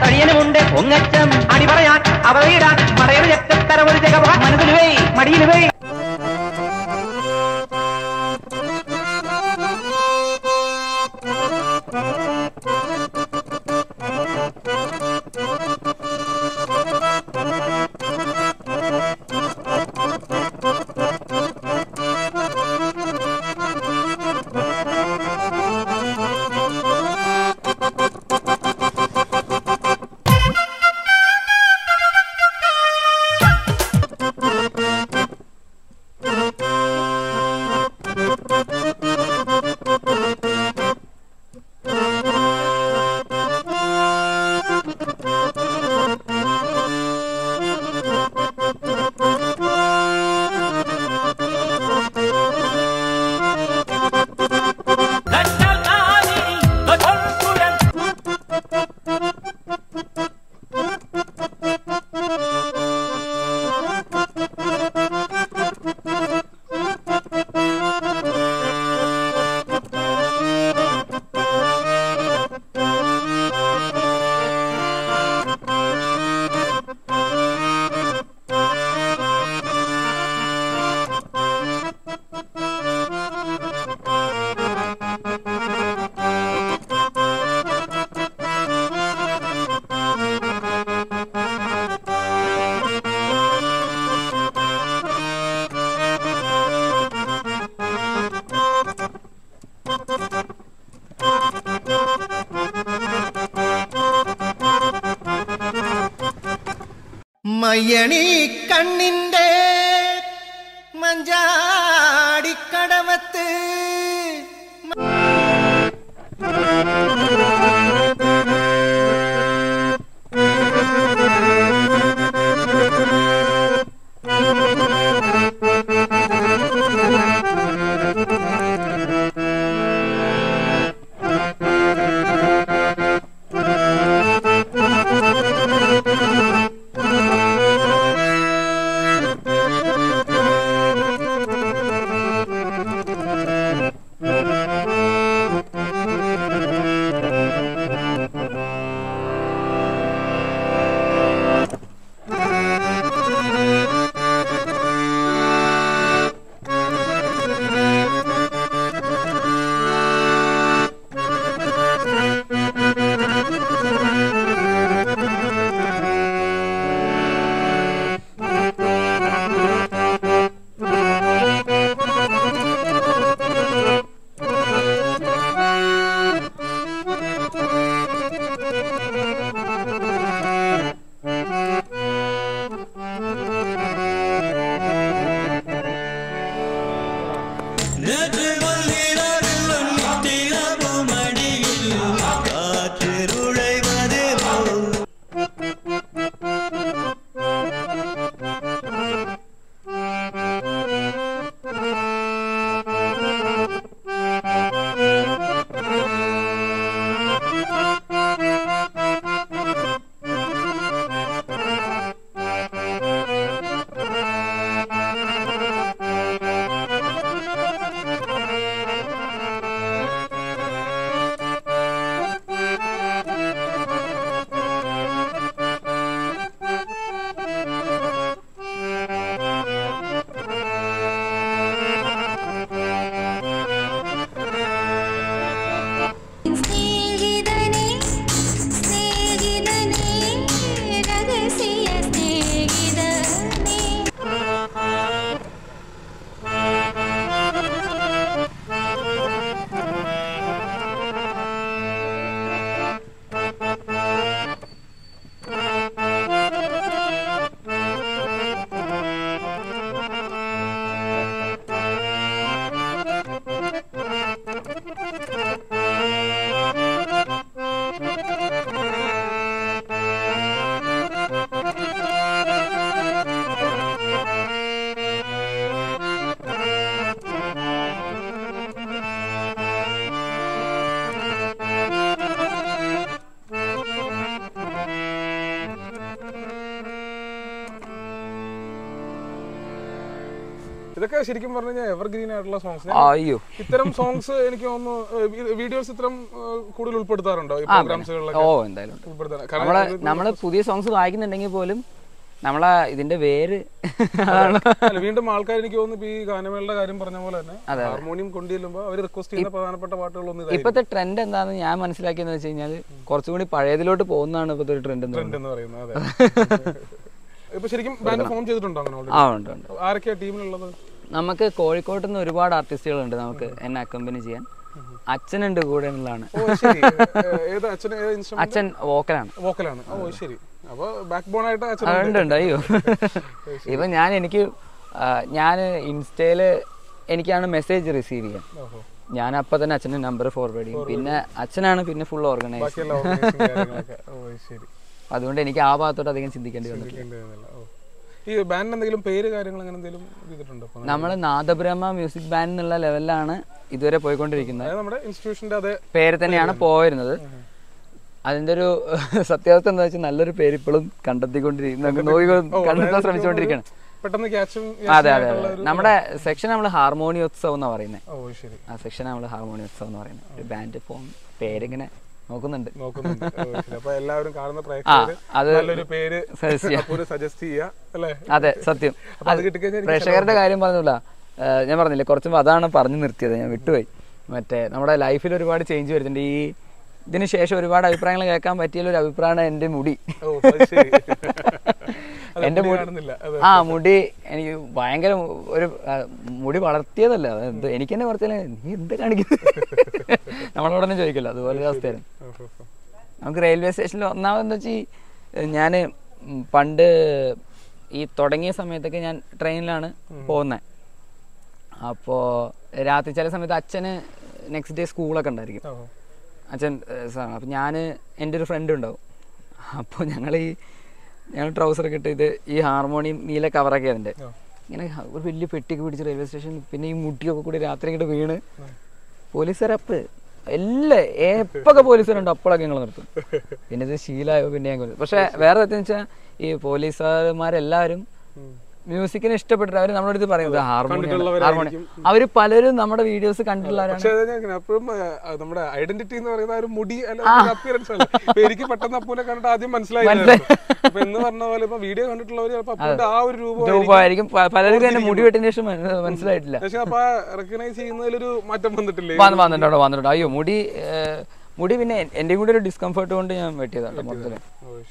തടിയനുമുണ്ട് ഒങ്ങച്ചം അടി പറയാൻ അവയിടാൻ മടയർ എത്തര ഒരു ജഗ മനസ്സിൽ വേ മടിയിൽ വേ. മയ്യണി കണ്ണിന്റെ മഞ്ചാടിക്കടവത്ത് ഇതൊക്കെ ശരിക്കും പറഞ്ഞു കഴിഞ്ഞാൽ എവർഗ്രീൻ ആയിട്ടുള്ള സോങ്സ്. അയ്യോ, ഇത്തരം സോങ്സ് എനിക്ക് തോന്നുന്നു വീഡിയോസ് ഇത്തരം കൂടുതൽ ഉൾപ്പെടുത്താറുണ്ടോ ഈ പ്രോഗ്രാംസുകളിലൊക്കെ? ഓ എന്തായാലും നമ്മള് പുതിയ സോങ്സ് വായിക്കുന്നുണ്ടെങ്കിൽ പോലും നമ്മളെ ഇതിന്റെ പേര് വീണ്ടും ആൾക്കാർ എനിക്ക് തോന്നുന്നു ഈ ഗാനമേളയുടെ കാര്യം പറഞ്ഞ പോലെ തന്നെ ഹാർമോണിയം കൊണ്ടുചെല്ലുമ്പോൾ അവർ റിക്വസ്റ്റ് ചെയ്യുന്ന പ്രധാനപ്പെട്ട പാട്ടുകളൊന്നും ഇപ്പോഴത്തെ ട്രെൻഡ് എന്താണെന്ന് ഞാൻ മനസ്സിലാക്കിയെന്ന് വെച്ച് കഴിഞ്ഞാൽ കുറച്ചുകൂടി പഴയതിലോട്ട് പോകുന്നതാണ് ഇപ്പോഴത്തെ ഒരു ട്രെൻഡ് എന്ന് പറയുന്നത്. ഇപ്പൊ ശരിക്കും ബാൻഡ് ഫോം ചെയ്തിട്ടുണ്ടോ അങ്ങനെ? ഉണ്ട്. ആരൊക്കെയാ ടീമിലുള്ളത്? നമുക്ക് കോഴിക്കോട്ട് നിന്ന് ഒരുപാട് ആർട്ടിസ്റ്റുകളുണ്ട് നമുക്ക് എന്നെ അക്കമ്പനി ചെയ്യാൻ. അച്ഛനുണ്ട് കൂടെ എന്നുള്ളതാണ്. അച്ഛൻ വോക്കലാണ്. ഉണ്ട്. അയ്യോ, ഇപ്പൊ ഞാൻ ഇൻസ്റ്റയില് എനിക്കാണ് മെസ്സേജ് റിസീവ് ചെയ്യാൻ. ഞാൻ അപ്പൊ തന്നെ അച്ഛൻ്റെ നമ്പർ ഫോർവേഡ് ചെയ്യും. പിന്നെ അച്ഛനാണ് പിന്നെ ഫുൾ ഓർഗനൈസ്. അതുകൊണ്ട് എനിക്ക് ആ ഭാഗത്തോട്ട് അധികം ചിന്തിക്കേണ്ടി വന്നിട്ടില്ല. നമ്മള് നാദബ്രഹ്മ മ്യൂസിക് ബാൻഡ് എന്നുള്ള ലെവലിലാണ് ഇതുവരെ പോയിക്കൊണ്ടിരിക്കുന്നത്. പേര് തന്നെയാണ് പോയിരുന്നത്. അതിന്റെ ഒരു സത്യാവസ്ഥ എന്താ വെച്ചാൽ നല്ലൊരു പേര് ഇപ്പോഴും കണ്ടെത്താൻ ശ്രമിച്ചുകൊണ്ടിരിക്കുകയാണ്. അതെ. നമ്മുടെ സെക്ഷൻ നമ്മൾ ഹാർമോണിയോത്സവം എന്നാ പറയുന്നത്. ആ സെക്ഷൻ നമ്മൾ ഹാർമോണിയോത്സവം എന്ന് പറയുന്നത്. ഒരു ബാൻഡ് ഫോം പേരിങ്ങനെ നോക്കുന്നുണ്ട്. അതെ, സത്യം. പ്രേക്ഷകരുടെ കാര്യം പറഞ്ഞില്ല, ഞാൻ പറഞ്ഞില്ലേ കുറച്ചും അതാണ് പറഞ്ഞു നിർത്തിയത്, ഞാൻ വിട്ടുപോയി. മറ്റേ നമ്മുടെ ലൈഫിൽ ഒരുപാട് ചേഞ്ച് വരുന്നുണ്ട്. ഇതിന് ശേഷം ഒരുപാട് അഭിപ്രായങ്ങൾ കേൾക്കാൻ പറ്റിയൊരു അഭിപ്രായമാണ് എൻ്റെ മുടി. എൻ്റെ മുടി എനിക്ക് ഭയങ്കര ഒരു മുടി വളർത്തിയതല്ല, എനിക്ക് തന്നെ കുറച്ചല്ലേ നീ എന്ത് കാണിക്കുന്നത് നമ്മളോട് തന്നെ ചോദിക്കല്ലോ, അതുപോലെ അവസ്ഥയായിരുന്നു. നമുക്ക് റെയിൽവേ സ്റ്റേഷനിൽ ഒന്നാമതെന്ന് വെച്ചാൽ ഞാൻ പണ്ട് ഈ തുടങ്ങിയ സമയത്തൊക്കെ ഞാൻ ട്രെയിനിലാണ് പോകുന്നത്. അപ്പോൾ രാത്രി ചില സമയത്ത് അച്ഛന് നെക്സ്റ്റ് ഡേ സ്കൂളൊക്കെ ഉണ്ടായിരിക്കും. അച്ഛൻ അപ്പം എൻ്റെ ഒരു ഫ്രണ്ട് ഉണ്ടാവും. അപ്പോൾ ഞങ്ങൾ ട്രൗസറൊക്കെ ഇട്ട് ഈ ഹാർമോണിയം നീല കവറൊക്കെ അതിൻ്റെ ഇങ്ങനെ ഒരു വലിയ പെട്ടിക്ക് പിടിച്ച് റെയിൽവേ സ്റ്റേഷനിൽ, പിന്നെ ഈ മുട്ടിയൊക്കെ കൂടി രാത്രി ഇങ്ങോട്ട് വീണ് പോലീസുകാരപ്പ് എല്ലാം എപ്പൊക്കെ പോലീസുകാരുണ്ട് അപ്പോഴൊക്കെ ഞങ്ങൾ നിർത്തും. പിന്നെ ഇത് ശീലമായോ പിന്നെ ഞാൻ. പക്ഷെ വേറെ എന്താണെന്ന് വെച്ചാൽ ഈ പോലീസുകാരന്മാരെല്ലാവരും മ്യൂസിക്കിനെ ഇഷ്ടപ്പെട്ടിട്ട് അവര് നമ്മുടെ അടുത്ത് പറയുന്നത് ഹാർമോണിയം. അവര് പലരും നമ്മുടെ വീഡിയോസ് കണ്ടിട്ടുള്ളവരാണ്. നമ്മുടെ ഐഡന്റിറ്റി എന്ന് പറയുന്ന ഒരു മുടി അപ്പിയറൻസ് അല്ല. എനിക്ക് പെട്ടെന്ന് അപ്പൂനെ കണ്ടിട്ട് ആദ്യം മനസ്സിലായി എന്ന് പറഞ്ഞ പോലെ ഇപ്പൊ വീഡിയോ കണ്ടിട്ടുള്ളവര് ആ ഒരു രൂപമായിരിക്കും. പലരും തന്നെ മുടി വെട്ടിന് ശേഷം മനസ്സിലായിട്ടില്ല. അപ്പൊ റെക്കഗ്നൈസ് ചെയ്യുന്നതിലൊരു മാറ്റം വന്നിട്ടില്ലേ? വന്നിട്ടുണ്ടോ? അയ്യോ, മുടി പിന്നെ എന്റെയും കൂടി ഒരു ഡിസ്കംഫർട്ട് കൊണ്ട് ഞാൻ വെട്ടിയതാണ് മൊത്തത്തിൽ.